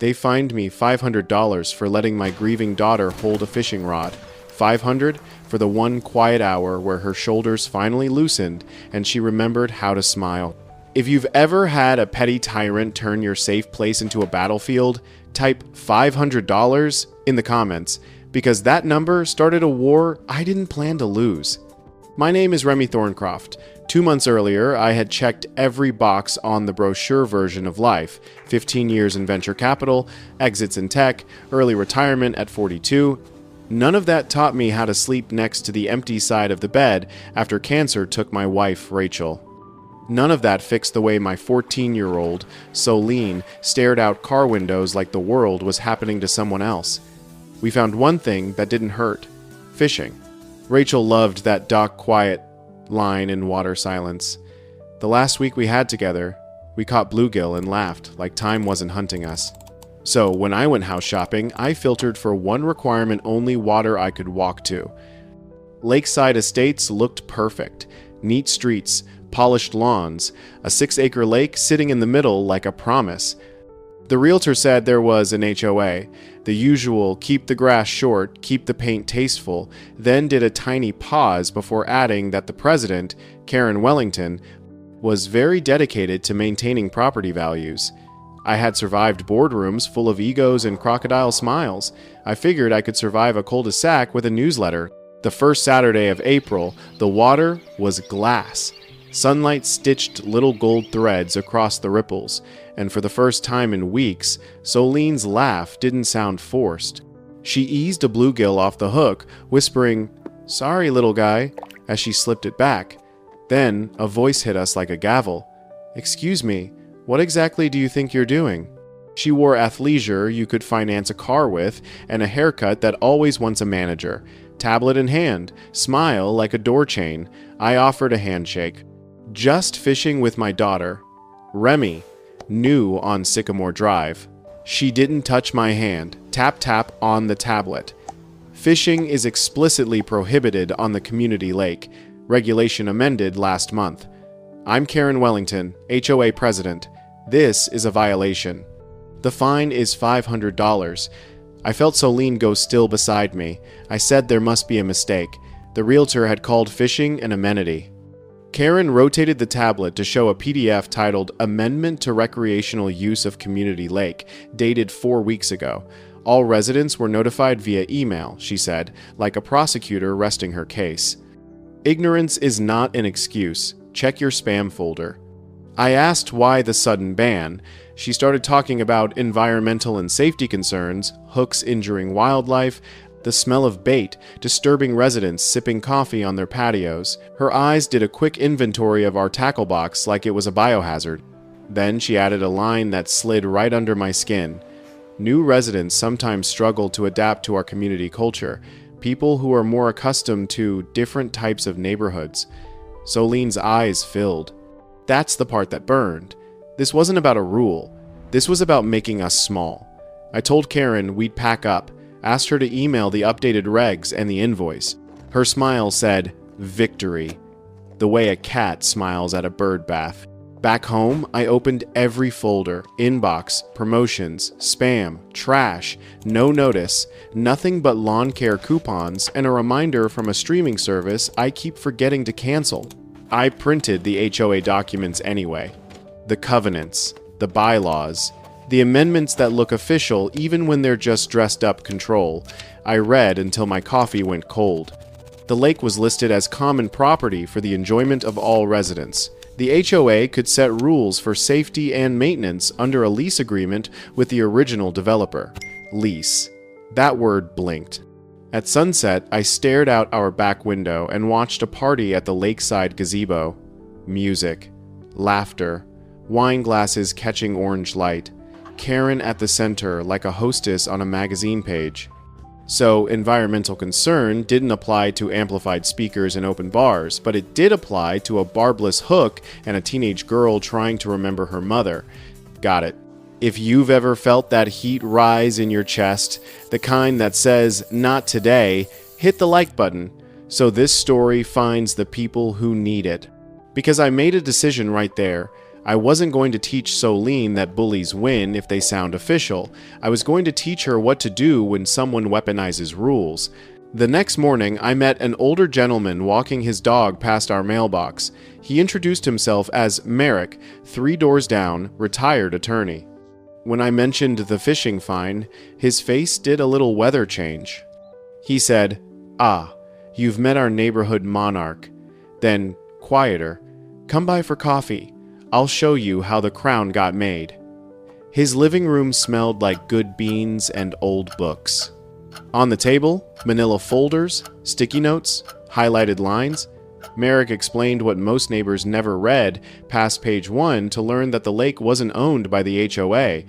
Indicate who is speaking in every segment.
Speaker 1: They fined me $500 for letting my grieving daughter hold a fishing rod. $500 for the one quiet hour where her shoulders finally loosened and she remembered how to smile. If you've ever had a petty tyrant turn your safe place into a battlefield, type $500 in the comments, because that number started a war I didn't plan to lose. My name is Remy Thorncroft. 2 months earlier, I had checked every box on the brochure version of life: 15 years in venture capital, exits in tech, early retirement at 42. None of that taught me how to sleep next to the empty side of the bed after cancer took my wife, Rachel. None of that fixed the way my 14-year-old, Solene, stared out car windows like the world was happening to someone else. We found one thing that didn't hurt: fishing. Rachel loved that dock quiet line in water silence. The last week we had together, we caught bluegill and laughed like time wasn't hunting us. So when I went house shopping, I filtered for one requirement: only water I could walk to. Lakeside estates looked perfect. Neat streets, polished lawns, a 6-acre lake sitting in the middle like a promise. The realtor said there was an HOA, the usual keep the grass short, keep the paint tasteful, then did a tiny pause before adding that the president, Karen Wellington, was very dedicated to maintaining property values. I had survived boardrooms full of egos and crocodile smiles. I figured I could survive a cul-de-sac with a newsletter. The first Saturday of April, the water was glass. Sunlight stitched little gold threads across the ripples, and for the first time in weeks, Solene's laugh didn't sound forced. She eased a bluegill off the hook, whispering, "Sorry, little guy," as she slipped it back. Then a voice hit us like a gavel. "Excuse me, what exactly do you think you're doing?" She wore athleisure you could finance a car with, and a haircut that always wants a manager. Tablet in hand, smile like a door chain. I offered a handshake. Just fishing with my daughter, Remy, new on Sycamore Drive. She didn't touch my hand. Tap tap on the tablet. Fishing is explicitly prohibited on the community lake. Regulation amended last month. I'm Karen Wellington, HOA president. This is a violation. The fine is $500. I felt Solene go still beside me. I said there must be a mistake. The realtor had called fishing an amenity. Karen rotated the tablet to show a PDF titled Amendment to Recreational Use of Community Lake, dated 4 weeks ago. All residents were notified via email, she said, like a prosecutor resting her case. Ignorance is not an excuse. Check your spam folder. I asked why the sudden ban. She started talking about environmental and safety concerns, hooks injuring wildlife, the smell of bait, disturbing residents sipping coffee on their patios. Her eyes did a quick inventory of our tackle box like it was a biohazard. Then she added a line that slid right under my skin. New residents sometimes struggle to adapt to our community culture, people who are more accustomed to different types of neighborhoods. Solene's eyes filled. That's the part that burned. This wasn't about a rule. This was about making us small. I told Karen we'd pack up, asked her to email the updated regs and the invoice. Her smile said, victory, the way a cat smiles at a bird bath. Back home, I opened every folder, inbox, promotions, spam, trash, no notice, nothing but lawn care coupons, and a reminder from a streaming service I keep forgetting to cancel. I printed the HOA documents anyway. The covenants, the bylaws, the amendments that look official even when they're just dressed up control. I read until my coffee went cold. The lake was listed as common property for the enjoyment of all residents. The HOA could set rules for safety and maintenance under a lease agreement with the original developer. Lease. That word blinked. At sunset, I stared out our back window and watched a party at the lakeside gazebo. Music. Laughter. Wine glasses catching orange light. Karen at the center like a hostess on a magazine page. So environmental concern didn't apply to amplified speakers and open bars, but it did apply to a barbless hook and a teenage girl trying to remember her mother. Got it. If you've ever felt that heat rise in your chest, the kind that says, not today, hit the like button so this story finds the people who need it. Because I made a decision right there. I wasn't going to teach Solene that bullies win if they sound official. I was going to teach her what to do when someone weaponizes rules. The next morning, I met an older gentleman walking his dog past our mailbox. He introduced himself as Merrick, 3 doors down, retired attorney. When I mentioned the fishing fine, his face did a little weather change. He said, "Ah, you've met our neighborhood monarch." Then, quieter, "Come by for coffee. I'll show you how the crown got made." His living room smelled like good beans and old books. On the table, manila folders, sticky notes, highlighted lines. Merrick explained what most neighbors never read past page 1 to learn that the lake wasn't owned by the HOA.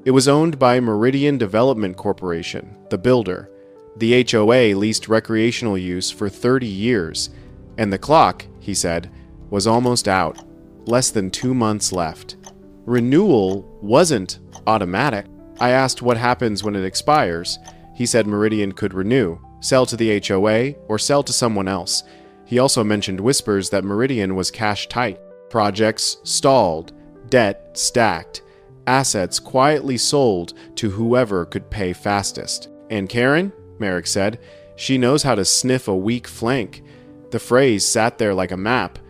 Speaker 1: It was owned by Meridian Development Corporation, the builder. The HOA leased recreational use for 30 years, and the clock, he said, was almost out. Less than 2 months left. Renewal wasn't automatic. I asked what happens when it expires. He said Meridian could renew, sell to the HOA, or sell to someone else. He also mentioned whispers that Meridian was cash tight. Projects stalled, debt stacked, assets quietly sold to whoever could pay fastest. And Karen, Merrick said, she knows how to sniff a weak flank. The phrase sat there like a map.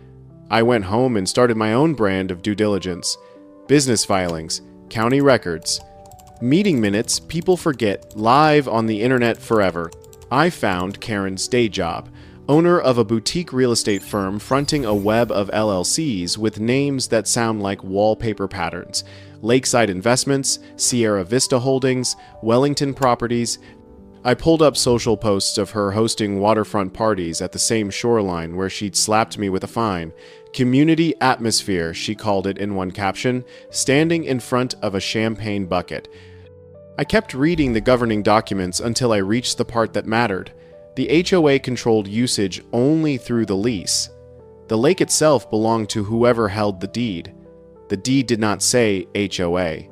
Speaker 1: I went home and started my own brand of due diligence. Business filings, county records, meeting minutes people forget live on the internet forever. I found Karen's day job, owner of a boutique real estate firm fronting a web of LLCs with names that sound like wallpaper patterns. Lakeside Investments, Sierra Vista Holdings, Wellington Properties. I pulled up social posts of her hosting waterfront parties at the same shoreline where she'd slapped me with a fine. Community atmosphere, she called it in one caption, standing in front of a champagne bucket. I kept reading the governing documents until I reached the part that mattered. The HOA controlled usage only through the lease. The lake itself belonged to whoever held the deed. The deed did not say HOA.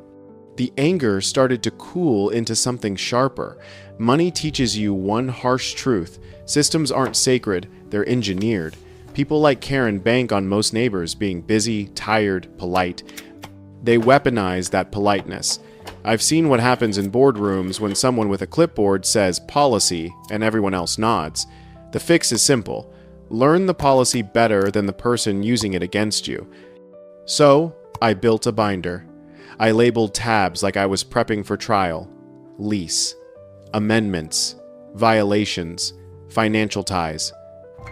Speaker 1: The anger started to cool into something sharper. Money teaches you one harsh truth. Systems aren't sacred, they're engineered. People like Karen bank on most neighbors being busy, tired, polite. They weaponize that politeness. I've seen what happens in boardrooms when someone with a clipboard says policy and everyone else nods. The fix is simple. Learn the policy better than the person using it against you. So, I built a binder. I labeled tabs like I was prepping for trial. Lease. Amendments. Violations. Financial ties.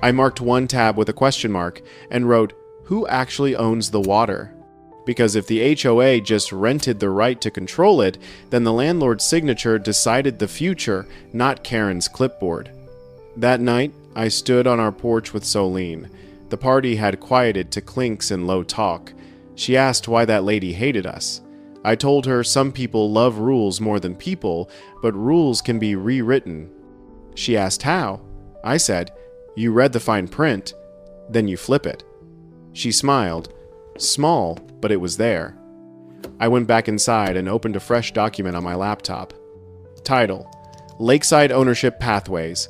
Speaker 1: I marked one tab with a question mark and wrote, "Who actually owns the water?" Because if the HOA just rented the right to control it, then the landlord's signature decided the future, not Karen's clipboard. That night, I stood on our porch with Solene. The party had quieted to clinks and low talk. She asked why that lady hated us. I told her some people love rules more than people, but rules can be rewritten. She asked how. I said, "You read the fine print, then you flip it." She smiled. Small, but it was there. I went back inside and opened a fresh document on my laptop. Title: Lakeside Ownership Pathways.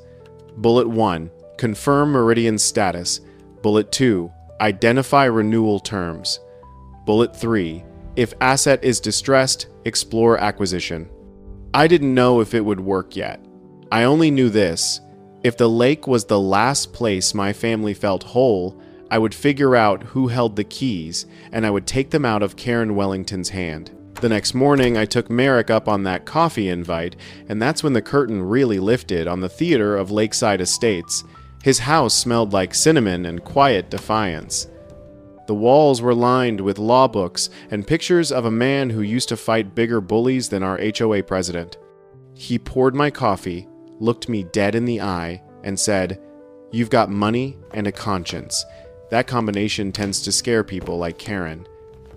Speaker 1: Bullet 1. Confirm Meridian status. Bullet 2. Identify renewal terms. Bullet 3. If asset is distressed, explore acquisition. I didn't know if it would work yet. I only knew this. If the lake was the last place my family felt whole, I would figure out who held the keys, and I would take them out of Karen Wellington's hand. The next morning, I took Merrick up on that coffee invite, and that's when the curtain really lifted on the theater of Lakeside Estates. His house smelled like cinnamon and quiet defiance. The walls were lined with law books and pictures of a man who used to fight bigger bullies than our HOA president. He poured my coffee, looked me dead in the eye, and said, "You've got money and a conscience. That combination tends to scare people like Karen."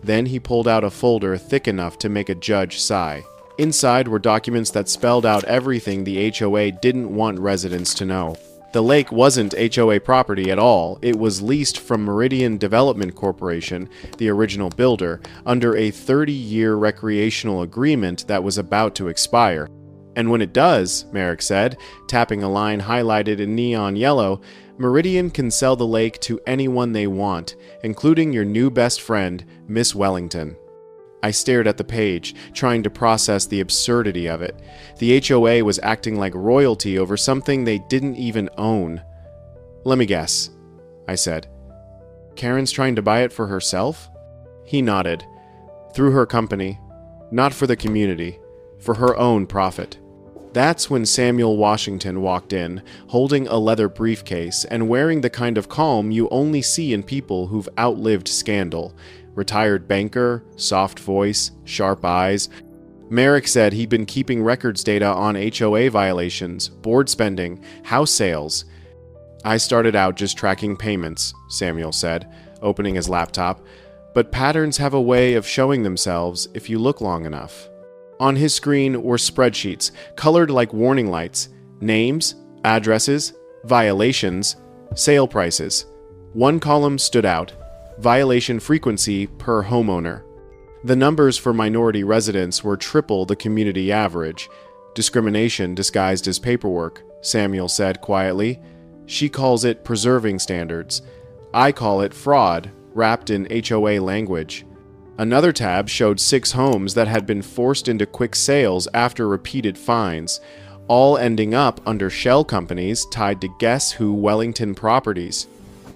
Speaker 1: Then he pulled out a folder thick enough to make a judge sigh. Inside were documents that spelled out everything the HOA didn't want residents to know. The lake wasn't HOA property at all. It was leased from Meridian Development Corporation, the original builder, under a 30-year recreational agreement that was about to expire. And when it does, Merrick said, tapping a line highlighted in neon yellow, Meridian can sell the lake to anyone they want, including your new best friend, Miss Wellington. I stared at the page, trying to process the absurdity of it. The HOA was acting like royalty over something they didn't even own. "Let me guess," I said. "Karen's trying to buy it for herself?" He nodded. "Through her company. Not for the community. For her own profit." That's when Samuel Washington walked in, holding a leather briefcase and wearing the kind of calm you only see in people who've outlived scandal. Retired banker, soft voice, sharp eyes. Merrick said he'd been keeping records data on HOA violations, board spending, house sales. "I started out just tracking payments," Samuel said, opening his laptop, "but patterns have a way of showing themselves if you look long enough." On his screen were spreadsheets, colored like warning lights, names, addresses, violations, sale prices. One column stood out, violation frequency per homeowner. The numbers for minority residents were triple the community average. "Discrimination disguised as paperwork," Samuel said quietly. "She calls it preserving standards. I call it fraud, wrapped in HOA language." Another tab showed 6 homes that had been forced into quick sales after repeated fines, all ending up under shell companies tied to Guess Who Wellington properties.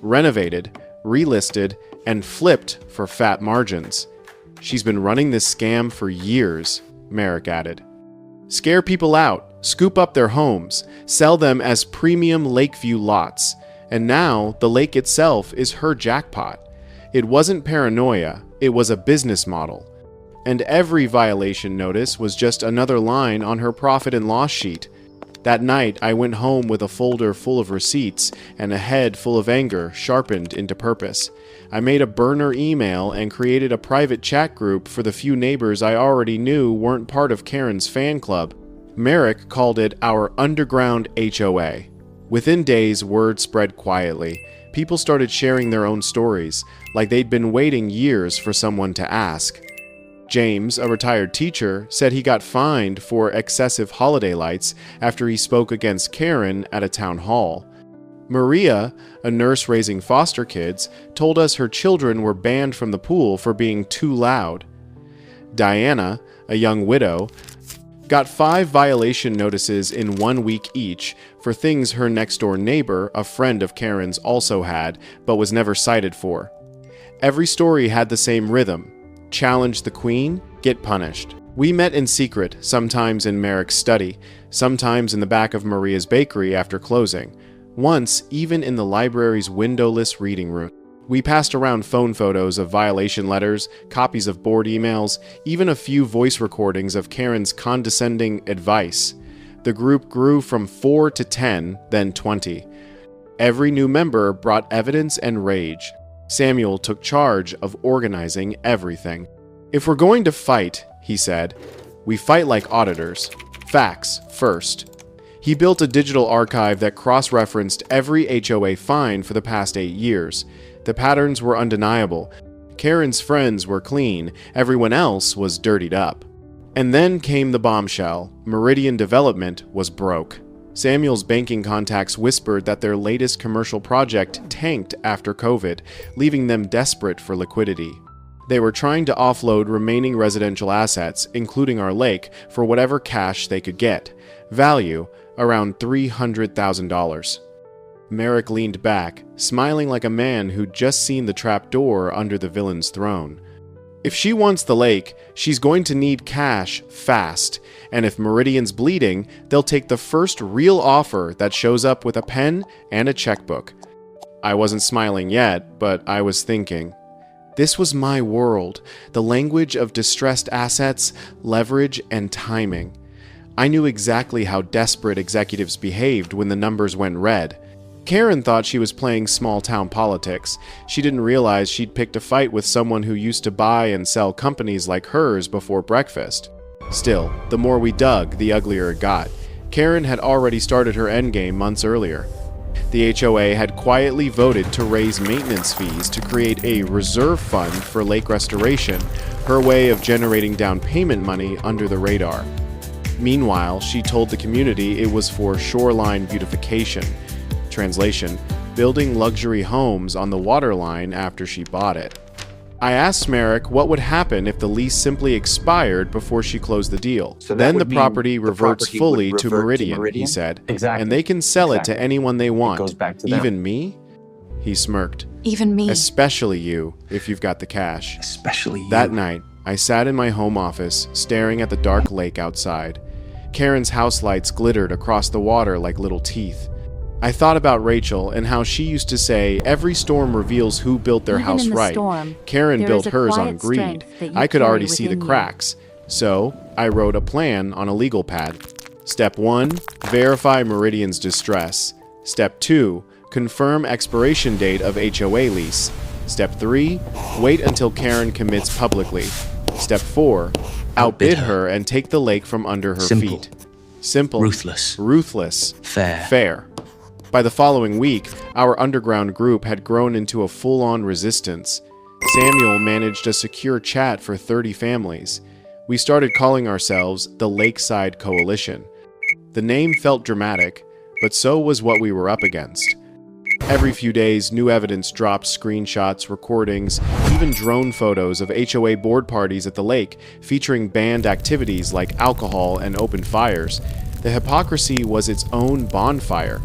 Speaker 1: Renovated, relisted, and flipped for fat margins. "She's been running this scam for years," Merrick added. "Scare people out, scoop up their homes, sell them as premium Lakeview lots. And now the lake itself is her jackpot. It wasn't paranoia, it was a business model. And every violation notice was just another line on her profit and loss sheet. That night, I went home with a folder full of receipts and a head full of anger sharpened into purpose. I made a burner email and created a private chat group for the few neighbors I already knew weren't part of Karen's fan club. Merrick called it our underground HOA. Within days, word spread quietly. People started sharing their own stories, like they'd been waiting years for someone to ask. James, a retired teacher, said he got fined for excessive holiday lights after he spoke against Karen at a town hall. Maria, a nurse raising foster kids, told us her children were banned from the pool for being too loud. Diana, a young widow, got 5 violation notices in 1 week each for things her next-door neighbor, a friend of Karen's, also had, but was never cited for. Every story had the same rhythm. Challenge the queen, get punished. We met in secret, sometimes in Merrick's study, sometimes in the back of Maria's bakery after closing, once even in the library's windowless reading room. We passed around phone photos of violation letters, copies of board emails, even a few voice recordings of Karen's condescending advice. The group grew from 4 to 10, then 20. Every new member brought evidence and rage. Samuel took charge of organizing everything. "If we're going to fight," he said, "we fight like auditors. Facts first." He built a digital archive that cross-referenced every HOA fine for the past 8 years. The patterns were undeniable. Karen's friends were clean, everyone else was dirtied up. And then came the bombshell. Meridian Development was broke. Samuel's banking contacts whispered that their latest commercial project tanked after COVID, leaving them desperate for liquidity. They were trying to offload remaining residential assets, including our lake, for whatever cash they could get. Value, around $300,000. Merrick leaned back, smiling like a man who'd just seen the trapdoor under the villain's throne. "If she wants the lake, she's going to need cash fast, and if Meridian's bleeding, they'll take the first real offer that shows up with a pen and a checkbook." I wasn't smiling yet, but I was thinking. This was my world, the language of distressed assets, leverage, and timing. I knew exactly how desperate executives behaved when the numbers went red. Karen thought she was playing small-town politics. She didn't realize she'd picked a fight with someone who used to buy and sell companies like hers before breakfast. Still, the more we dug, the uglier it got. Karen had already started her endgame months earlier. The HOA had quietly voted to raise maintenance fees to create a reserve fund for lake restoration, her way of generating down payment money under the radar. Meanwhile, she told the community it was for shoreline beautification. Translation: building luxury homes on the waterline after she bought it. I asked Merrick what would happen if the lease simply expired before she closed the deal.
Speaker 2: So
Speaker 1: then the
Speaker 2: would mean
Speaker 1: property
Speaker 2: the
Speaker 1: reverts
Speaker 2: property
Speaker 1: fully
Speaker 2: would
Speaker 1: to
Speaker 2: revert
Speaker 1: Meridian, he said.
Speaker 2: Exactly.
Speaker 1: And they can sell it to anyone they want.
Speaker 2: goes back to them.
Speaker 1: Even me? He smirked.
Speaker 3: Even me.
Speaker 1: Especially you, if you've got the cash.
Speaker 2: Especially you.
Speaker 1: That night, I sat in my home office, staring at the dark lake outside. Karen's house lights glittered across the water like little teeth. I thought about Rachel and how she used to say every storm reveals who built their
Speaker 3: Even
Speaker 1: house
Speaker 3: in the
Speaker 1: right.
Speaker 3: storm,
Speaker 1: Karen
Speaker 3: there
Speaker 1: built
Speaker 3: is a
Speaker 1: hers
Speaker 3: quiet
Speaker 1: on greed.
Speaker 3: strength that you
Speaker 1: I could
Speaker 3: carry
Speaker 1: already see the
Speaker 3: within you.
Speaker 1: cracks. So, I wrote a plan on a legal pad. Step 1, verify Meridian's distress. Step 2, confirm expiration date of HOA lease. Step 3, wait until Karen commits publicly. Step 4, outbid her and take the lake from under her
Speaker 4: Simple.
Speaker 1: feet. Simple.
Speaker 4: Ruthless.
Speaker 1: Ruthless.
Speaker 4: Fair.
Speaker 1: Fair. By the following week, our underground group had grown into a full-on resistance. Samuel managed a secure chat for 30 families. We started calling ourselves the Lakeside Coalition. The name felt dramatic, but so was what we were up against. Every few days, new evidence dropped: screenshots, recordings, even drone photos of HOA board parties at the lake featuring banned activities like alcohol and open fires. The hypocrisy was its own bonfire.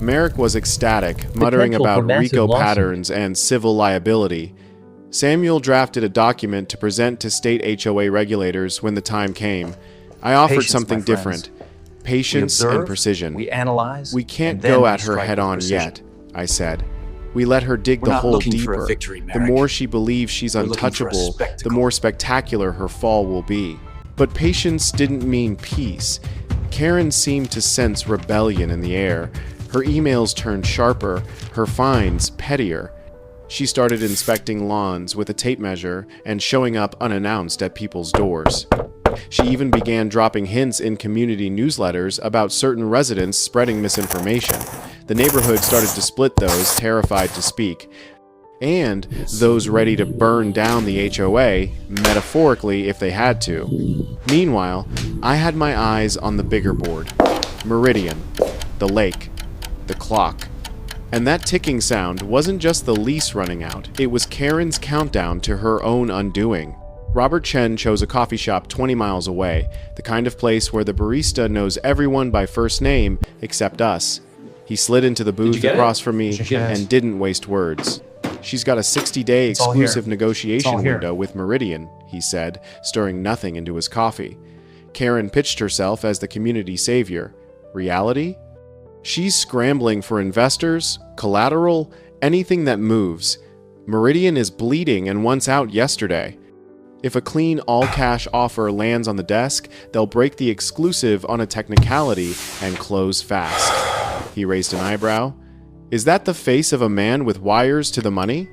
Speaker 1: Merrick was ecstatic, muttering
Speaker 5: Potential for
Speaker 1: about
Speaker 5: massive
Speaker 1: RICO
Speaker 5: lawsuit.
Speaker 1: patterns and civil liability. Samuel drafted a document to present to state HOA regulators when the time came. I offered
Speaker 2: Patience,
Speaker 1: something
Speaker 2: my friends.
Speaker 1: different: patience
Speaker 2: We observe,
Speaker 1: and precision.
Speaker 2: We analyze.
Speaker 1: We can't
Speaker 2: and then
Speaker 1: go
Speaker 2: we
Speaker 1: at her
Speaker 2: strike
Speaker 1: head
Speaker 2: with
Speaker 1: on
Speaker 2: precision.
Speaker 1: yet, I said. We let her dig
Speaker 2: We're
Speaker 1: the
Speaker 2: not
Speaker 1: hole
Speaker 2: looking for a
Speaker 1: deeper.
Speaker 2: victory,
Speaker 1: The
Speaker 2: Merrick.
Speaker 1: more she believes she's
Speaker 2: We're looking for a
Speaker 1: untouchable, the
Speaker 2: spectacle.
Speaker 1: more spectacular her fall will be. But patience didn't mean peace. Karen seemed to sense rebellion in the air. Her emails turned sharper, her fines pettier. She started inspecting lawns with a tape measure and showing up unannounced at people's doors. She even began dropping hints in community newsletters about certain residents spreading misinformation. The neighborhood started to split those terrified to speak, and those ready to burn down the HOA, metaphorically if they had to. Meanwhile, I had my eyes on the bigger board: Meridian, the lake, the clock. And that ticking sound wasn't just the lease running out, it was Karen's countdown to her own undoing. Robert Chen chose a coffee shop 20 miles away, the kind of place where the barista knows everyone by first name except us. He slid into the booth across from me and didn't waste words. She's got a 60-day
Speaker 2: all here.
Speaker 1: exclusive negotiation
Speaker 2: here.
Speaker 1: window with Meridian, he said, stirring nothing into his coffee. Karen pitched herself as the community savior. Reality? She's scrambling for investors, collateral, anything that moves. Meridian is bleeding and wants out yesterday. If a clean all-cash offer lands on the desk, they'll break the exclusive on a technicality and close fast. He raised an eyebrow. Is that the face of a man with wires to the money?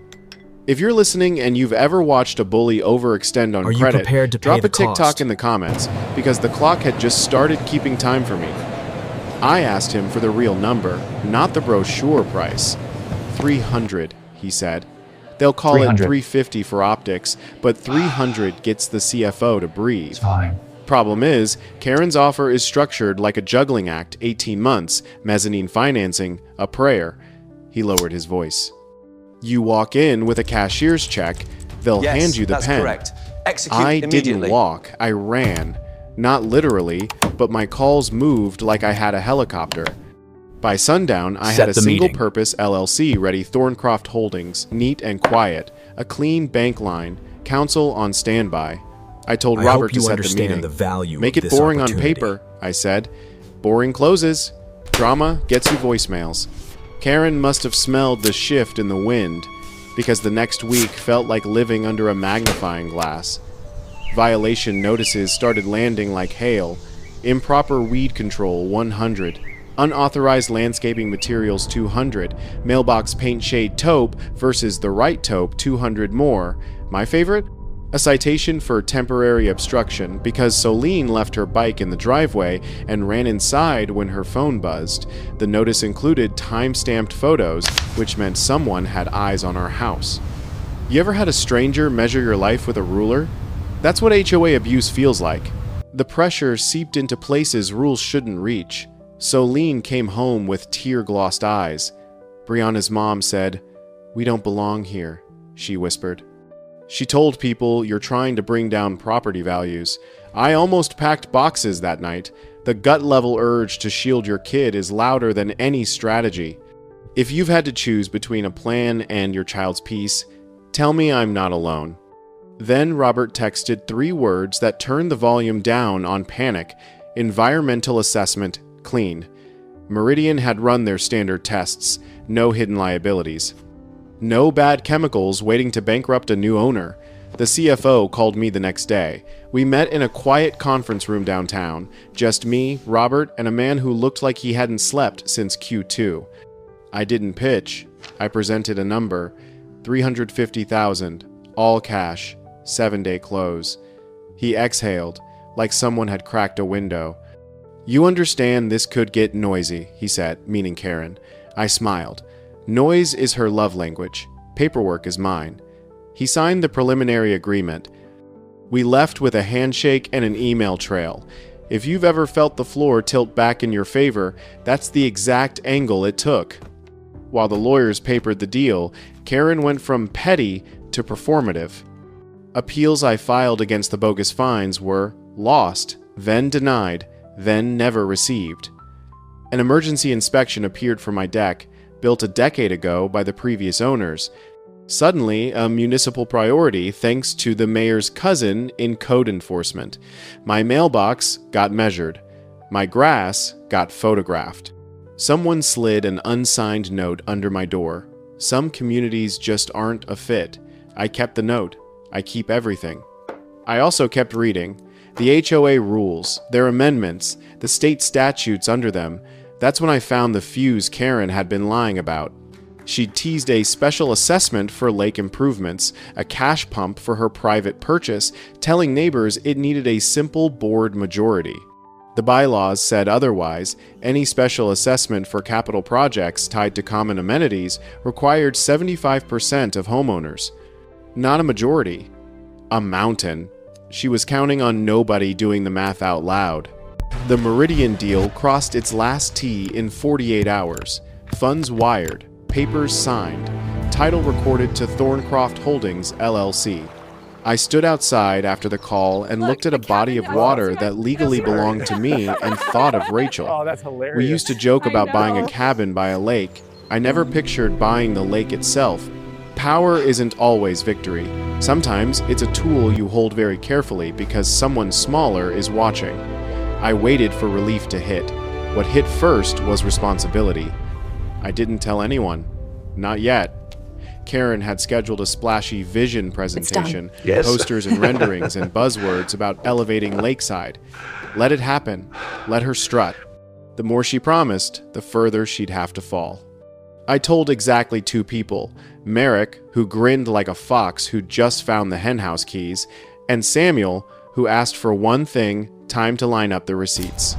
Speaker 1: If you're listening and you've ever watched a bully overextend on
Speaker 5: Are you
Speaker 1: credit,
Speaker 5: prepared to pay
Speaker 1: drop
Speaker 5: the
Speaker 1: a TikTok
Speaker 5: cost?
Speaker 1: in the comments, because the clock had just started keeping time for me. I asked him for the real number, not the brochure price. 300, he said. They'll call it
Speaker 2: 300.
Speaker 1: 350 for optics, but 300 gets the CFO to breathe.
Speaker 2: Fine.
Speaker 1: Problem is, Karen's offer is structured like a juggling act: 18 months, mezzanine financing, a prayer. He lowered his voice. You walk in with a cashier's check, they'll
Speaker 6: Yes,
Speaker 1: hand you the
Speaker 6: that's
Speaker 1: pen.
Speaker 6: correct. Execute
Speaker 1: I
Speaker 6: immediately.
Speaker 1: didn't walk, I ran. Not literally, but my calls moved like I had a helicopter. By sundown, I
Speaker 5: Set
Speaker 1: had a
Speaker 5: the meeting.
Speaker 1: single-purpose LLC ready: Thorncroft Holdings, neat and quiet, a clean bank line, counsel on standby. I told
Speaker 5: I
Speaker 1: Robert
Speaker 5: hope
Speaker 1: to
Speaker 5: you
Speaker 1: set the
Speaker 5: understand
Speaker 1: meeting.
Speaker 5: the value
Speaker 1: Make
Speaker 5: of
Speaker 1: it
Speaker 5: this
Speaker 1: boring on
Speaker 5: opportunity.
Speaker 1: paper, I said. Boring closes. Drama gets you voicemails. Karen must have smelled the shift in the wind, because the next week felt like living under a magnifying glass. Violation notices started landing like hail. Improper weed control 100. Unauthorized landscaping materials 200. Mailbox paint shade taupe versus the right taupe 200 more. My favorite? A citation for temporary obstruction because Solene left her bike in the driveway and ran inside when her phone buzzed. The notice included time-stamped photos, which meant someone had eyes on our house. You ever had a stranger measure your life with a ruler? That's what HOA abuse feels like. The pressure seeped into places rules shouldn't reach. Solene came home with tear-glossed eyes. Brianna's mom said, "We don't belong here," she whispered. She told people you're trying to bring down property values. I almost packed boxes that night. The gut-level urge to shield your kid is louder than any strategy. If you've had to choose between a plan and your child's peace, tell me I'm not alone. Then Robert texted 3 words that turned the volume down on panic. Environmental assessment, clean. Meridian had run their standard tests. No hidden liabilities. No bad chemicals waiting to bankrupt a new owner. The CFO called me the next day. We met in a quiet conference room downtown. Just me, Robert, and a man who looked like he hadn't slept since Q2. I didn't pitch. I presented a number. $350,000. All cash. 7-day close. He exhaled, like someone had cracked a window. "You understand this could get noisy," he said, meaning Karen. I smiled. Noise is her love language. Paperwork is mine. He signed the preliminary agreement. We left with a handshake and an email trail. If you've ever felt the floor tilt back in your favor, that's the exact angle it took. While the lawyers papered the deal, Karen went from petty to performative. Appeals I filed against the bogus fines were lost, then denied, then never received. An emergency inspection appeared for my deck, built a decade ago by the previous owners. Suddenly, a municipal priority thanks to the mayor's cousin in code enforcement. My mailbox got measured. My grass got photographed. Someone slid an unsigned note under my door. Some communities just aren't a fit. I kept the note. I keep everything. I also kept reading. The HOA rules, their amendments, the state statutes under them. That's when I found the fuse Karen had been lying about. She'd teased a special assessment for lake improvements, a cash pump for her private purchase, telling neighbors it needed a simple board majority. The bylaws said otherwise. Any special assessment for capital projects tied to common amenities required 75% of homeowners. Not a majority. A mountain. She was counting on nobody doing the math out loud. The Meridian deal crossed its last T in 48 hours. Funds wired. Papers signed. Title recorded to Thorncroft Holdings, LLC. I stood outside after the call and looked at a body of water that legally belonged to me and thought of Rachel.
Speaker 2: Oh, that's hilarious.
Speaker 1: We used to joke about buying a cabin by a lake. I never pictured buying the lake itself. Power isn't always victory. Sometimes it's a tool you hold very carefully because someone smaller is watching. I waited for relief to hit. What hit first was responsibility. I didn't tell anyone. Not yet. Karen had scheduled a splashy vision presentation,
Speaker 3: Yes.
Speaker 1: posters and renderings and buzzwords about elevating Lakeside. Let it happen. Let her strut. The more she promised, the further she'd have to fall. I told exactly 2 people, Merrick, who grinned like a fox who'd just found the henhouse keys, and Samuel, who asked for one thing, time to line up the receipts.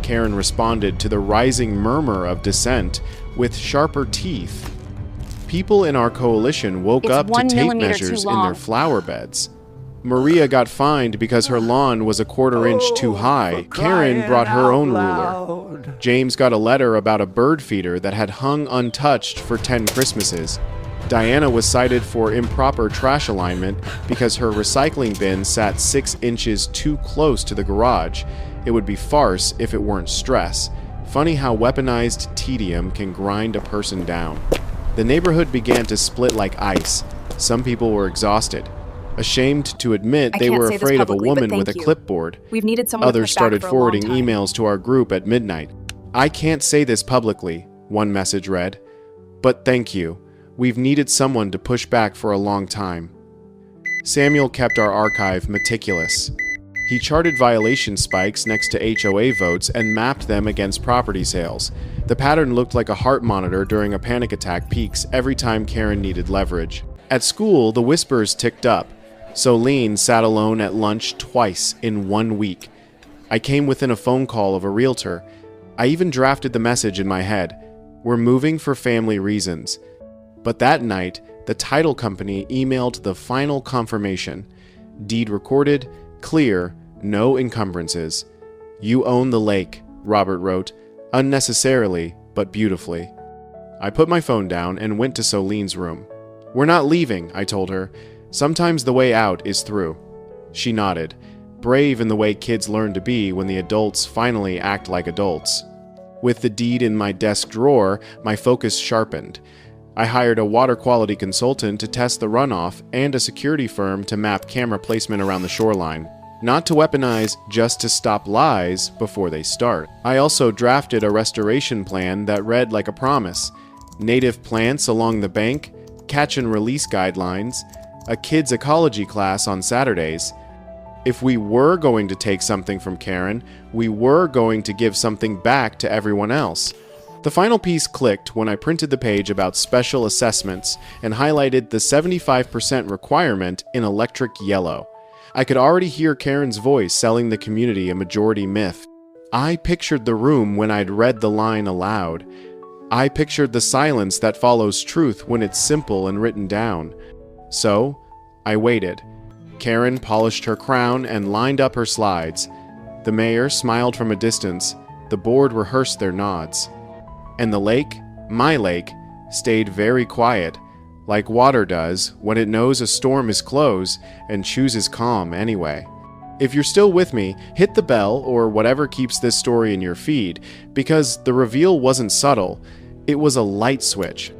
Speaker 1: Karen responded to the rising murmur of dissent with sharper teeth. People in our coalition woke
Speaker 4: It's
Speaker 1: up to
Speaker 4: 1
Speaker 1: tape
Speaker 4: millimeter
Speaker 1: measures
Speaker 4: too
Speaker 1: in their
Speaker 4: long.
Speaker 1: flower beds. Maria got fined because her lawn was a 1/4 inch too high. Karen brought her own ruler. James got a letter about a bird feeder that had hung untouched for 10 Christmases. Diana was cited for improper trash alignment because her recycling bin sat 6 inches too close to the garage. It would be farce if it weren't stress. Funny how weaponized tedium can grind a person down. The neighborhood began to split like ice. Some people were exhausted. Ashamed to admit
Speaker 4: I
Speaker 1: they
Speaker 4: can't
Speaker 1: were
Speaker 4: say this
Speaker 1: afraid of a
Speaker 4: publicly, but
Speaker 1: woman with a
Speaker 4: thank you.
Speaker 1: clipboard.
Speaker 4: We've needed someone to
Speaker 1: Others
Speaker 4: push back
Speaker 1: started
Speaker 4: for a
Speaker 1: forwarding
Speaker 4: long time.
Speaker 1: emails to our group at midnight. I can't say this publicly, one message read, but thank you. We've needed someone to push back for a long time. Samuel kept our archive meticulous. He charted violation spikes next to HOA votes and mapped them against property sales. The pattern looked like a heart monitor during a panic attack peaks every time Karen needed leverage. At school, the whispers ticked up. Solene sat alone at lunch twice in 1 week. I came within a phone call of a realtor. I even drafted the message in my head. We're moving for family reasons. But that night, the title company emailed the final confirmation. Deed recorded, clear, no encumbrances. You own the lake, Robert wrote, unnecessarily, but beautifully. I put my phone down and went to Soline's room. "We're not leaving," I told her. "Sometimes the way out is through." She nodded, brave in the way kids learn to be when the adults finally act like adults. With the deed in my desk drawer, my focus sharpened. I hired a water quality consultant to test the runoff and a security firm to map camera placement around the shoreline. Not to weaponize, just to stop lies before they start. I also drafted a restoration plan that read like a promise. Native plants along the bank, catch and release guidelines, a kids' ecology class on Saturdays. If we were going to take something from Karen, we were going to give something back to everyone else. The final piece clicked when I printed the page about special assessments and highlighted the 75% requirement in electric yellow. I could already hear Karen's voice selling the community a majority myth. I pictured the room when I'd read the line aloud. I pictured the silence that follows truth when it's simple and written down. So, I waited. Karen polished her crown and lined up her slides. The mayor smiled from a distance. The board rehearsed their nods. And the lake, my lake, stayed very quiet, like water does when it knows a storm is close and chooses calm anyway. If you're still with me, hit the bell or whatever keeps this story in your feed, because the reveal wasn't subtle. It was a light switch.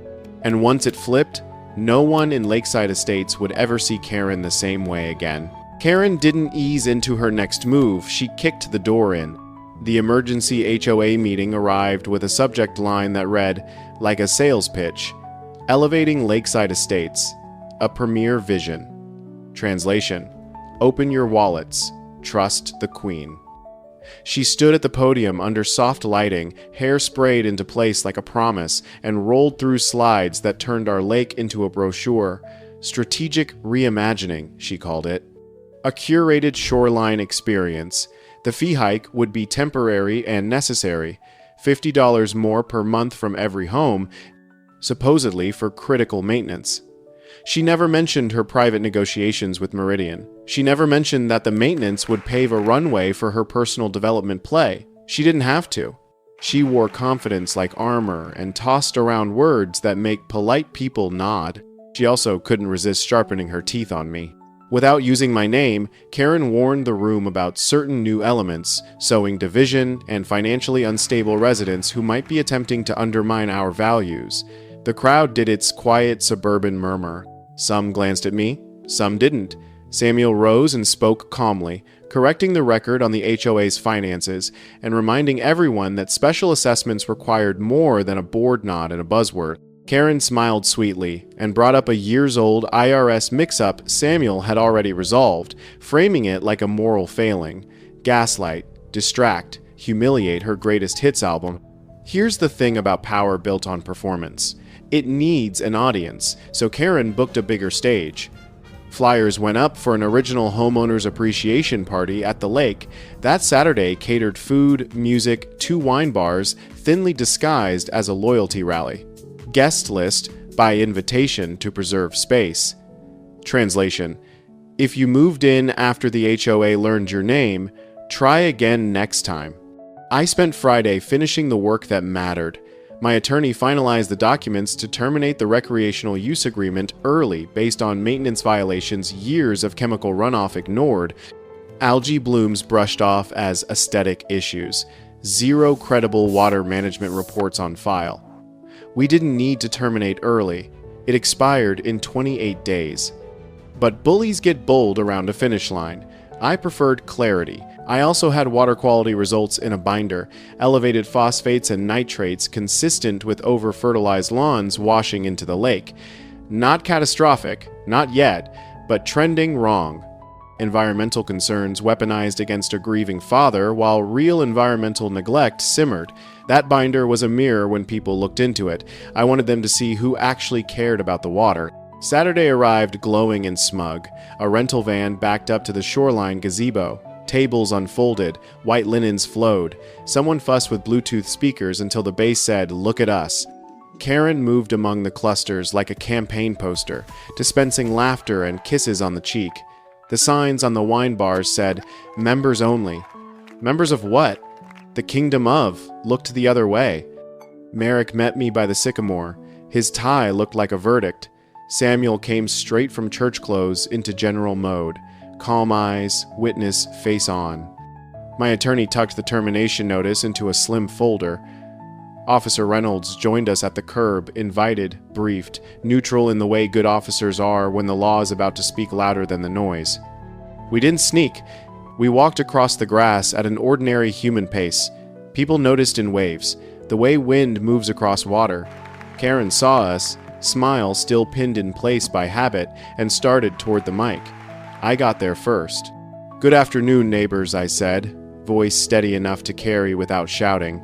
Speaker 1: And once it flipped, no one in Lakeside Estates would ever see Karen the same way again. Karen didn't ease into her next move, she kicked the door in. The emergency HOA meeting arrived with a subject line that read, like a sales pitch, "Elevating Lakeside Estates, a premier vision." Translation: Open your wallets, trust the Queen. She stood at the podium under soft lighting, hair sprayed into place like a promise, and rolled through slides that turned our lake into a brochure. Strategic reimagining, she called it. A curated shoreline experience. The fee hike would be temporary and necessary, $50 more per month from every home, supposedly for critical maintenance. She never mentioned her private negotiations with Meridian. She never mentioned that the maintenance would pave a runway for her personal development play. She didn't have to. She wore confidence like armor and tossed around words that make polite people nod. She also couldn't resist sharpening her teeth on me. Without using my name, Karen warned the room about certain new elements, sowing division and financially unstable residents who might be attempting to undermine our values. The crowd did its quiet suburban murmur. Some glanced at me, some didn't. Samuel rose and spoke calmly, correcting the record on the HOA's finances and reminding everyone that special assessments required more than a board nod and a buzzword. Karen smiled sweetly and brought up a years-old IRS mix-up Samuel had already resolved, framing it like a moral failing. Gaslight, distract, humiliate her greatest hits album. Here's the thing about power built on performance. It needs an audience, so Karen booked a bigger stage. Flyers went up for an original homeowners appreciation party at the lake. That Saturday catered food, music, 2 wine bars, thinly disguised as a loyalty rally. Guest list by invitation to preserve space. Translation: If you moved in after the HOA learned your name, try again next time. I spent Friday finishing the work that mattered. My attorney finalized the documents to terminate the recreational use agreement early based on maintenance violations, years of chemical runoff ignored, algae blooms brushed off as aesthetic issues, 0 credible water management reports on file. We didn't need to terminate early. It expired in 28 days. But bullies get bold around a finish line. I preferred clarity. I also had water quality results in a binder, elevated phosphates and nitrates consistent with over-fertilized lawns washing into the lake. Not catastrophic, not yet, but trending wrong. Environmental concerns weaponized against a grieving father, while real environmental neglect simmered. That binder was a mirror when people looked into it. I wanted them to see who actually cared about the water. Saturday arrived glowing and smug. A rental van backed up to the shoreline gazebo. Tables unfolded, white linens flowed. Someone fussed with Bluetooth speakers until the bass said, "Look at us." Karen moved among the clusters like a campaign poster, dispensing laughter and kisses on the cheek. The signs on the wine bars said, "Members only." Members of what? The kingdom of looked the other way. Merrick met me by the sycamore. His tie looked like a verdict. Samuel came straight from church clothes into general mode. Calm eyes, witness, face on. My attorney tucked the termination notice into a slim folder. Officer Reynolds joined us at the curb, invited, briefed, neutral in the way good officers are when the law is about to speak louder than the noise. We didn't sneak. We walked across the grass at an ordinary human pace. People noticed in waves, the way wind moves across water. Karen saw us, smile still pinned in place by habit, and started toward the mic. I got there first. "Good afternoon, neighbors," I said, voice steady enough to carry without shouting.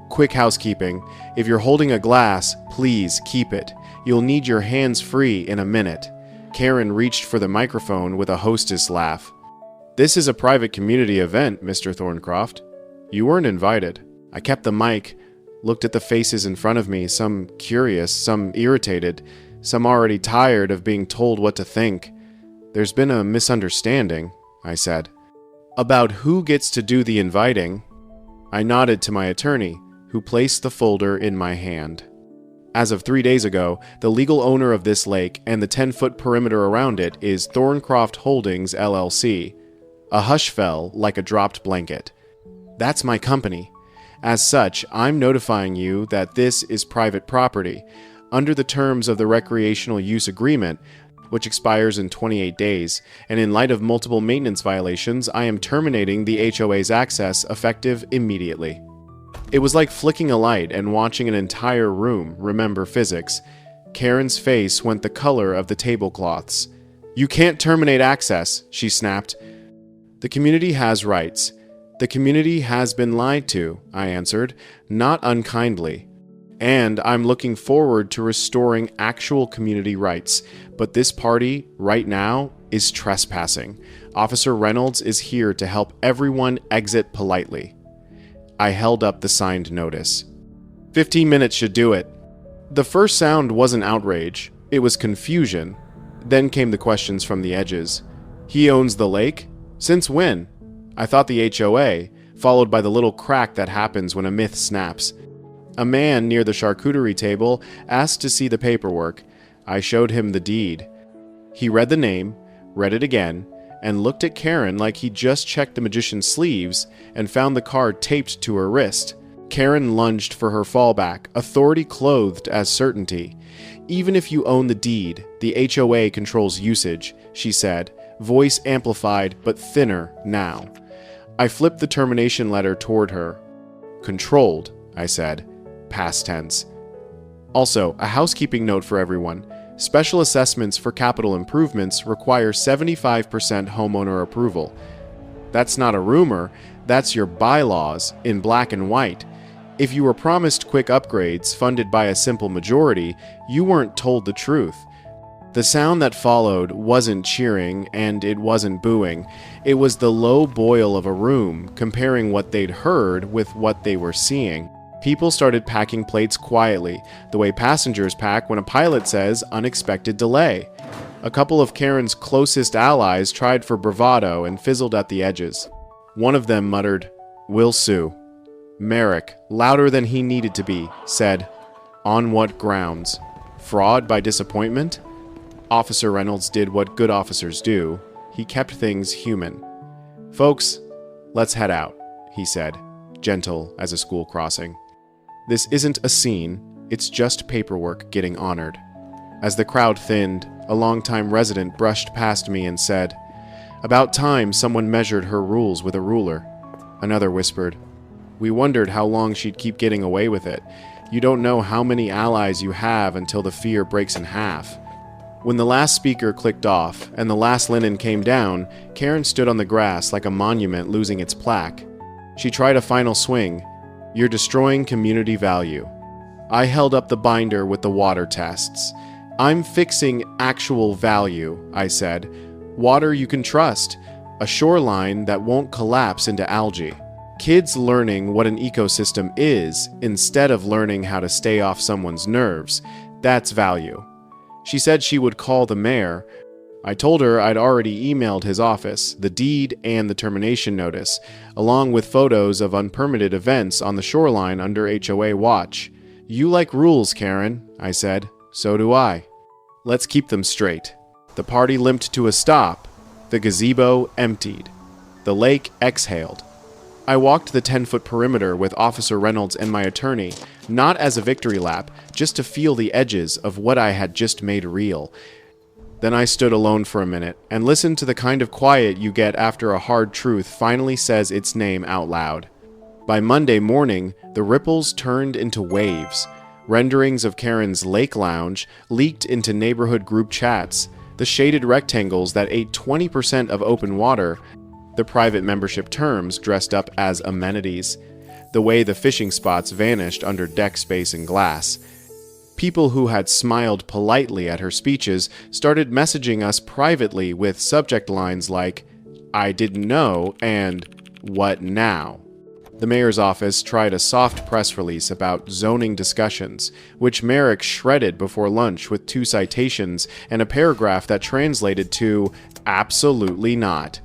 Speaker 1: "Quick housekeeping. If you're holding a glass, please keep it. You'll need your hands free in a minute." Karen reached for the microphone with a hostess laugh. "This is a private community event, Mr. Thorncroft. You weren't invited." I kept the mic, looked at the faces in front of me, some curious, some irritated, some already tired of being told what to think. "There's been a misunderstanding," I said. "About who gets to do the inviting." I nodded to my attorney, who placed the folder in my hand. As of 3 days ago, the legal owner of this lake and the 10-foot perimeter around it is Thorncroft Holdings, LLC. A hush fell like a dropped blanket. That's my company. As such, I'm notifying you that this is private property. Under the terms of the recreational use agreement, which expires in 28 days, and in light of multiple maintenance violations, I am terminating the HOA's access effective immediately. It was like flicking a light and watching an entire room remember physics. Karen's face went the color of the tablecloths. "You can't terminate access," she snapped. "The community has rights. The community has been lied to," I answered, not unkindly. "And I'm looking forward to restoring actual community rights. But this party, right now, is trespassing. Officer Reynolds is here to help everyone exit politely." I held up the signed notice. 15 minutes should do it." The first sound wasn't outrage. It was confusion. Then came the questions from the edges. "He owns the lake? Since when?" I thought the HOA, followed by the little crack that happens when a myth snaps. A man near the charcuterie table asked to see the paperwork. I showed him the deed. He read the name, read it again, and looked at Karen like he just checked the magician's sleeves and found the card taped to her wrist. Karen lunged for her fallback, authority clothed as certainty. "Even if you own the deed, the HOA controls usage," she said, voice amplified but thinner now. I flipped the termination letter toward her. "Controlled," I said, past tense. "Also, a housekeeping note for everyone. Special assessments for capital improvements require 75% homeowner approval. That's not a rumor, that's your bylaws in black and white. If you were promised quick upgrades funded by a simple majority, you weren't told the truth." The sound that followed wasn't cheering and it wasn't booing. It was the low boil of a room, comparing what they'd heard with what they were seeing. People started packing plates quietly, the way passengers pack when a pilot says unexpected delay. A couple of Karen's closest allies tried for bravado and fizzled at the edges. One of them muttered, "We'll sue." Merrick, louder than he needed to be, said, "On what grounds? Fraud by disappointment?" Officer Reynolds did what good officers do. He kept things human. "Folks, let's head out," he said, gentle as a school crossing. "This isn't a scene, it's just paperwork getting honored." As the crowd thinned, a longtime resident brushed past me and said, "About time someone measured her rules with a ruler." Another whispered, "We wondered how long she'd keep getting away with it. You don't know how many allies you have until the fear breaks in half." When the last speaker clicked off and the last linen came down, Karen stood on the grass like a monument losing its plaque. She tried a final swing. "You're destroying community value." I held up the binder with the water tests. "I'm fixing actual value," I said. "Water you can trust. A shoreline that won't collapse into algae. Kids learning what an ecosystem is instead of learning how to stay off someone's nerves. That's value." She said she would call the mayor. I told her I'd already emailed his office, the deed and the termination notice, along with photos of unpermitted events on the shoreline under HOA watch. You like rules, Karen, I said. So do I. Let's keep them straight. The party limped to a stop. The gazebo emptied. The lake exhaled. I walked the 10-foot perimeter with Officer Reynolds and my attorney, not as a victory lap, just to feel the edges of what I had just made real. Then I stood alone for a minute and listened to the kind of quiet you get after a hard truth finally says its name out loud. By Monday morning, the ripples turned into waves. Renderings of Karen's lake lounge leaked into neighborhood group chats. The shaded rectangles that ate 20% of open water, the private membership terms dressed up as amenities, the way the fishing spots vanished under deck space and glass. People who had smiled politely at her speeches started messaging us privately with subject lines like, "I didn't know," and "What now?" The mayor's office tried a soft press release about zoning discussions, which Merrick shredded before lunch with 2 citations and a paragraph that translated to, "Absolutely not."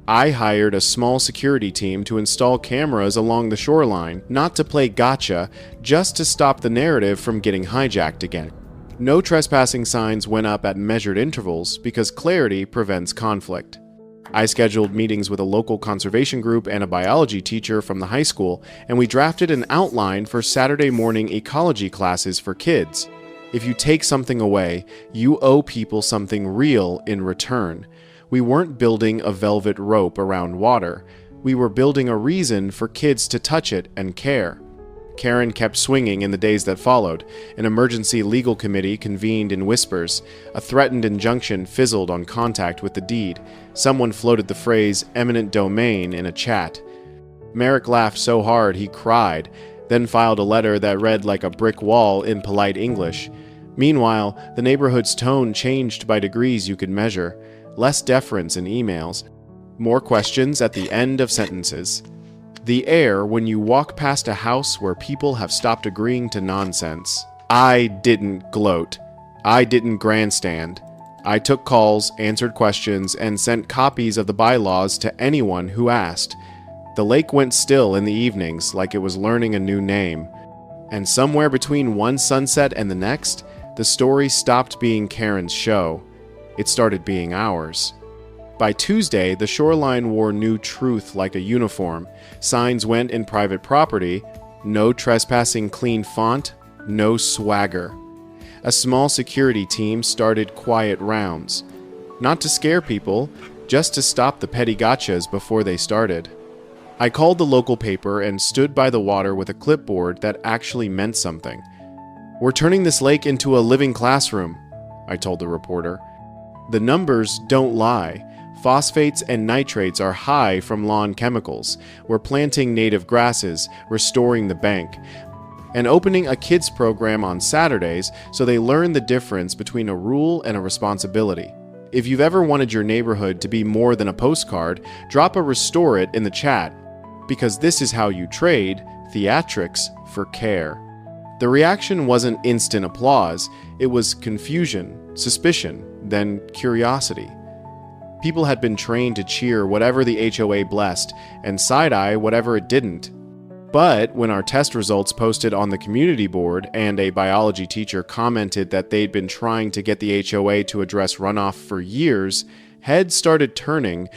Speaker 1: I hired a small security team to install cameras along the shoreline, not to play gotcha, just to stop the narrative from getting hijacked again. No trespassing signs went up at measured intervals because clarity prevents conflict. I scheduled meetings with a local conservation group and a biology teacher from the high school, and we drafted an outline for Saturday morning ecology classes for kids. If you take something away, you owe people something real in return. We weren't building a velvet rope around water. We were building a reason for kids to touch it and care. Karen kept swinging in the days that followed. An emergency legal committee convened in whispers. A threatened injunction fizzled on contact with the deed. Someone floated the phrase eminent domain in a chat. Merrick laughed so hard he cried, then filed a letter that read like a brick wall in polite English. Meanwhile, the neighborhood's tone changed by degrees you could measure. Less deference in emails. More questions at the end of sentences. The air when you walk past a house where people have stopped agreeing to nonsense. I didn't gloat. I didn't grandstand. I took calls, answered questions, and sent copies of the bylaws to anyone who asked. The lake went still in the evenings like it was learning a new name. And somewhere between one sunset and the next, the story stopped being Karen's show. It started being ours. By Tuesday, the shoreline wore new truth like a uniform. Signs went in private property. No trespassing clean font. No swagger. A small security team started quiet rounds. Not to scare people, just to stop the petty gotchas before they started. I called the local paper and stood by the water with a clipboard that actually meant something. "We're turning this lake into a living classroom," I told the reporter. The numbers don't lie. Phosphates and nitrates are high from lawn chemicals. We're planting native grasses, restoring the bank, and opening a kids program on Saturdays so they learn the difference between a rule and a responsibility. If you've ever wanted your neighborhood to be more than a postcard, drop a "restore it" in the chat, because this is how you trade theatrics for care. The reaction wasn't instant applause. It was confusion, suspicion, then curiosity. People had been trained to cheer whatever the HOA blessed, and side-eye whatever it didn't. But when our test results posted on the community board and a biology teacher commented that they'd been trying to get the HOA to address runoff for years, heads started turning.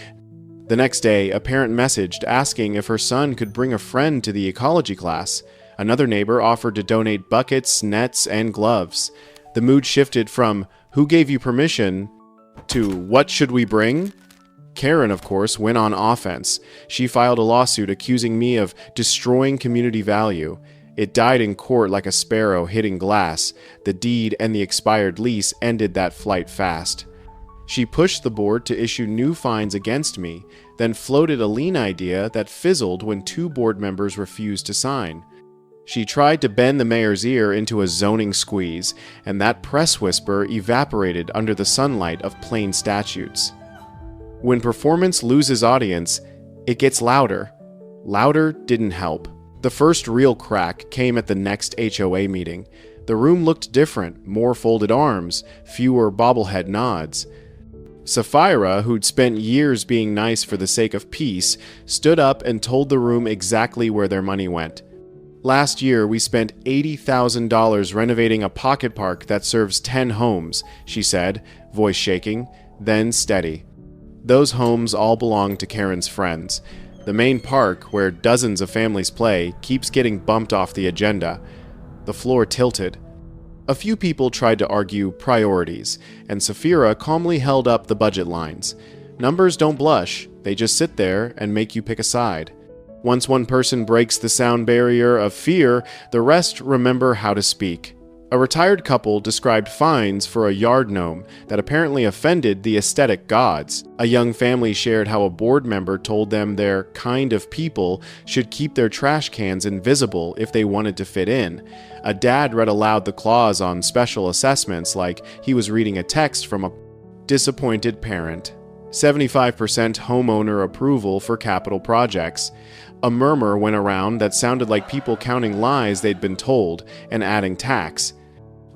Speaker 1: The next day, a parent messaged asking if her son could bring a friend to the ecology class. Another neighbor offered to donate buckets, nets, and gloves. The mood shifted from "Who gave you permission?" to "What should we bring?" Karen, of course, went on offense. She filed a lawsuit accusing me of destroying community value. It died in court like a sparrow hitting glass. The deed and the expired lease ended that flight fast. She pushed the board to issue new fines against me, then floated a lien idea that fizzled when 2 board members refused to sign. She tried to bend the mayor's ear into a zoning squeeze, and that press whisper evaporated under the sunlight of plain statutes. When performance loses audience, it gets louder. Louder didn't help. The first real crack came at the next HOA meeting. The room looked different, more folded arms, fewer bobblehead nods. Sapphira, who'd spent years being nice for the sake of peace, stood up and told the room exactly where their money went. Last year, we spent $80,000 renovating a pocket park that serves 10 homes, she said, voice shaking, then steady. Those homes all belong to Karen's friends. The main park, where dozens of families play, keeps getting bumped off the agenda. The floor tilted. A few people tried to argue priorities, and Safira calmly held up the budget lines. Numbers don't blush, they just sit there and make you pick a side. Once one person breaks the sound barrier of fear, the rest remember how to speak. A retired couple described fines for a yard gnome that apparently offended the aesthetic gods. A young family shared how a board member told them their kind of people should keep their trash cans invisible if they wanted to fit in. A dad read aloud the clause on special assessments like he was reading a text from a disappointed parent. 75% homeowner approval for capital projects. A murmur went around that sounded like people counting lies they'd been told and adding tax.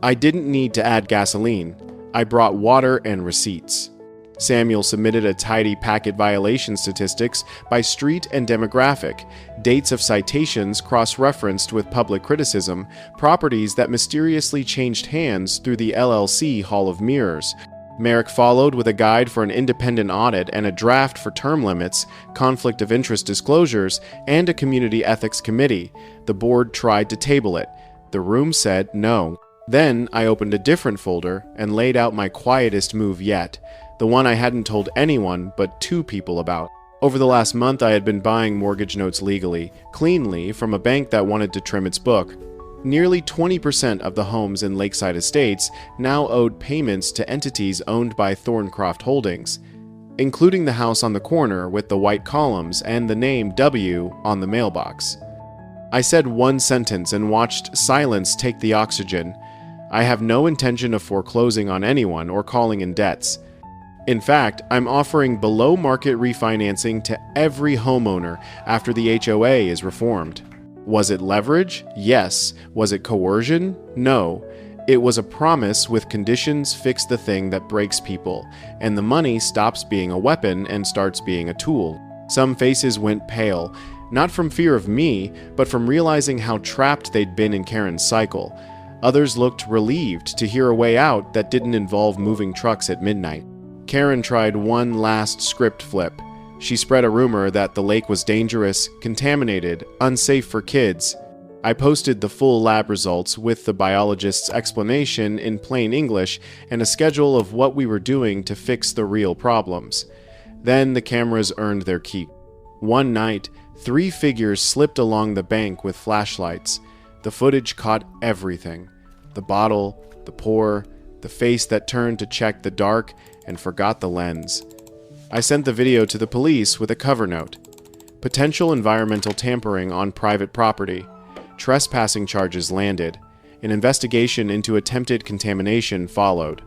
Speaker 1: I didn't need to add gasoline. I brought water and receipts. Samuel submitted a tidy packet violation statistics by street and demographic, dates of citations cross-referenced with public criticism, properties that mysteriously changed hands through the LLC Hall of Mirrors. Merrick followed with a guide for an independent audit and a draft for term limits, conflict of interest disclosures, and a community ethics committee. The board tried to table it. The room said no. Then I opened a different folder and laid out my quietest move yet, the one I hadn't told anyone but 2 people about. Over the last month, I had been buying mortgage notes legally, cleanly, from a bank that wanted to trim its book. Nearly 20% of the homes in Lakeside Estates now owed payments to entities owned by Thorncroft Holdings, including the house on the corner with the white columns and the name W on the mailbox. I said one sentence and watched silence take the oxygen. I have no intention of foreclosing on anyone or calling in debts. In fact, I'm offering below-market refinancing to every homeowner after the HOA is reformed. Was it leverage? Yes. Was it coercion? No. It was a promise with conditions fix the thing that breaks people, and the money stops being a weapon and starts being a tool. Some faces went pale, not from fear of me, but from realizing how trapped they'd been in Karen's cycle. Others looked relieved to hear a way out that didn't involve moving trucks at midnight. Karen tried one last script flip. She spread a rumor that the lake was dangerous, contaminated, unsafe for kids. I posted the full lab results with the biologist's explanation in plain English and a schedule of what we were doing to fix the real problems. Then the cameras earned their keep. One night, 3 figures slipped along the bank with flashlights. The footage caught everything. The bottle, the pour, the face that turned to check the dark and forgot the lens. I sent the video to the police with a cover note. Potential environmental tampering on private property. Trespassing charges landed. An investigation into attempted contamination followed.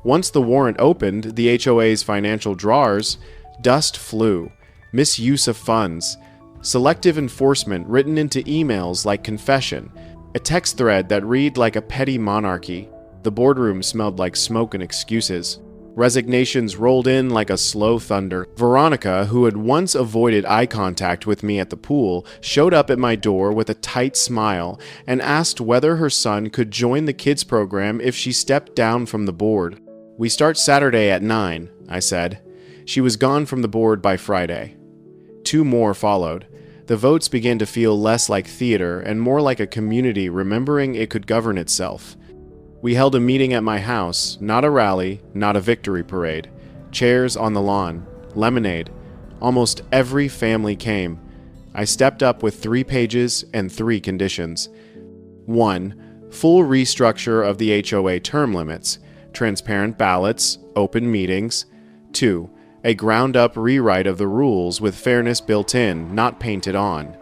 Speaker 1: Once the warrant opened the HOA's financial drawers, dust flew. Misuse of funds. Selective enforcement written into emails like confession. A text thread that read like a petty monarchy. The boardroom smelled like smoke and excuses. Resignations rolled in like a slow thunder. Veronica, who had once avoided eye contact with me at the pool, showed up at my door with a tight smile and asked whether her son could join the kids program if she stepped down from the board. "We start Saturday at 9, I said. She was gone from the board by Friday. 2 more followed. The votes began to feel less like theater and more like a community remembering it could govern itself. We held a meeting at my house, not a rally, not a victory parade. Chairs on the lawn, lemonade. Almost every family came. I stepped up with 3 pages and 3 conditions. 1. Full restructure of the HOA term limits, transparent ballots, open meetings. 2. A ground-up rewrite of the rules with fairness built in, not painted on.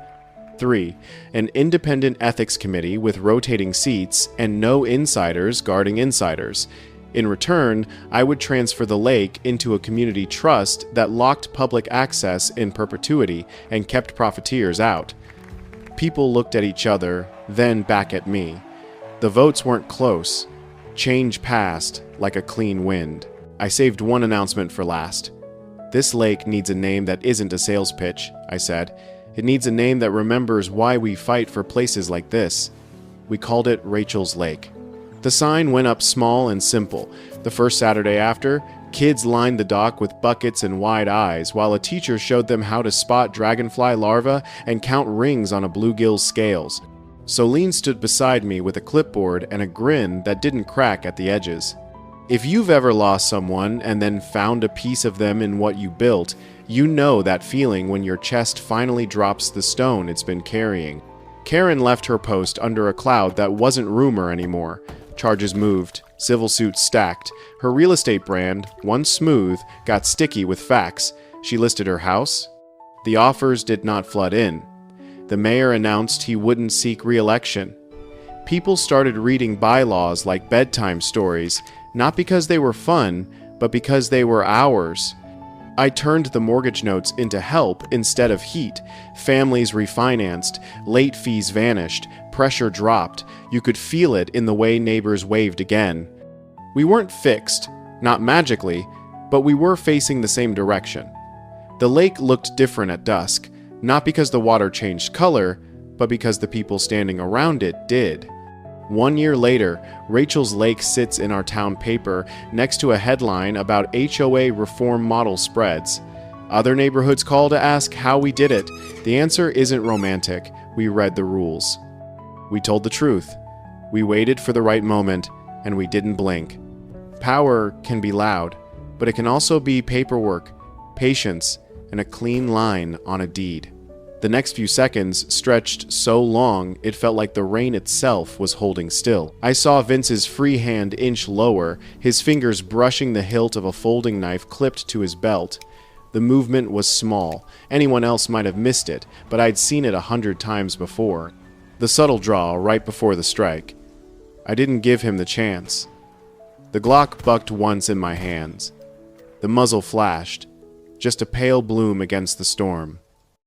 Speaker 1: 3. An independent ethics committee with rotating seats and no insiders guarding insiders. In return, I would transfer the lake into a community trust that locked public access in perpetuity and kept profiteers out. People looked at each other, then back at me. The votes weren't close. Change passed like a clean wind. I saved one announcement for last. This lake needs a name that isn't a sales pitch, I said. It needs a name that remembers why we fight for places like this. We called it Rachel's Lake. The sign went up small and simple. The first Saturday after, kids lined the dock with buckets and wide eyes, while a teacher showed them how to spot dragonfly larvae and count rings on a bluegill's scales. Solene stood beside me with a clipboard and a grin that didn't crack at the edges. If you've ever lost someone and then found a piece of them in what you built, you know that feeling when your chest finally drops the stone it's been carrying. Karen left her post under a cloud that wasn't rumor anymore. Charges moved, civil suits stacked. Her real estate brand, once smooth, got sticky with facts. She listed her house. The offers did not flood in. The mayor announced he wouldn't seek re-election. People started reading bylaws like bedtime stories, not because they were fun, but because they were ours. I turned the mortgage notes into help instead of heat. Families refinanced, late fees vanished, pressure dropped. You could feel it in the way neighbors waved again. We weren't fixed, not magically, but we were facing the same direction. The lake looked different at dusk, not because the water changed color, but because the people standing around it did. 1 year later, Rachel's Lake sits in our town paper next to a headline about HOA reform model spreads. Other neighborhoods call to ask how we did it. The answer isn't romantic. We read the rules. We told the truth. We waited for the right moment, and we didn't blink. Power can be loud, but it can also be paperwork, patience, and a clean line on a deed. The next few seconds stretched so long it felt like the rain itself was holding still. I saw Vince's free hand inch lower, his fingers brushing the hilt of a folding knife clipped to his belt. The movement was small. Anyone else might have missed it, but I'd seen it 100 times before. The subtle draw right before the strike. I didn't give him the chance. The Glock bucked once in my hands. The muzzle flashed, just a pale bloom against the storm.